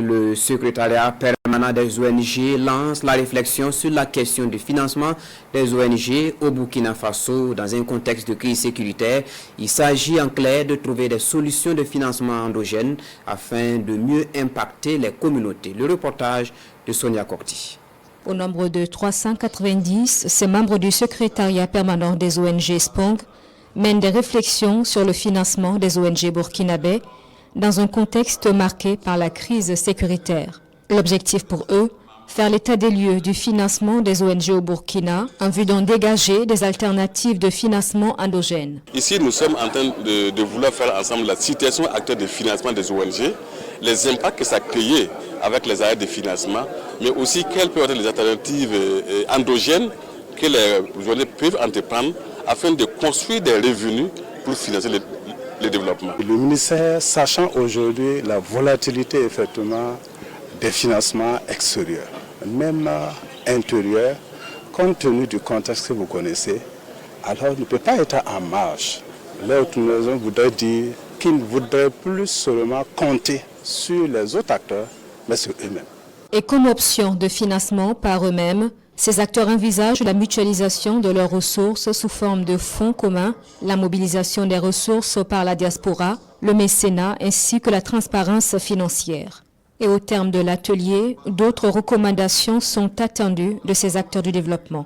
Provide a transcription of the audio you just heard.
Le secrétariat permanent des ONG lance la réflexion sur la question du financement des ONG au Burkina Faso dans un contexte de crise sécuritaire. Il s'agit en clair de trouver des solutions de financement endogènes afin de mieux impacter les communautés. Le reportage de Sonia Corti. Au nombre de 390, ces membres du secrétariat permanent des ONG SPONG mènent des réflexions sur le financement des ONG burkinabais dans un contexte marqué par la crise sécuritaire. L'objectif pour eux, faire l'état des lieux du financement des ONG au Burkina en vue d'en dégager des alternatives de financement endogènes. Ici, nous sommes en train de vouloir faire ensemble la situation actuelle de financement des ONG, les impacts que ça a créé avec les arrêts de financement, mais aussi quelles peuvent être les alternatives endogènes que les ONG peuvent entreprendre afin de construire des revenus pour financer le développement. Le ministère, sachant aujourd'hui la volatilité effectivement des financements extérieurs, même intérieurs, compte tenu du contexte que vous connaissez, alors ne peut pas être en marge. L'autre raison voudrait dire qu'ils ne voudraient plus seulement compter sur les autres acteurs, mais sur eux-mêmes. Et comme option de financement par eux-mêmes, ces acteurs envisagent la mutualisation de leurs ressources sous forme de fonds communs, la mobilisation des ressources par la diaspora, le mécénat ainsi que la transparence financière. Et au terme de l'atelier, d'autres recommandations sont attendues de ces acteurs du développement.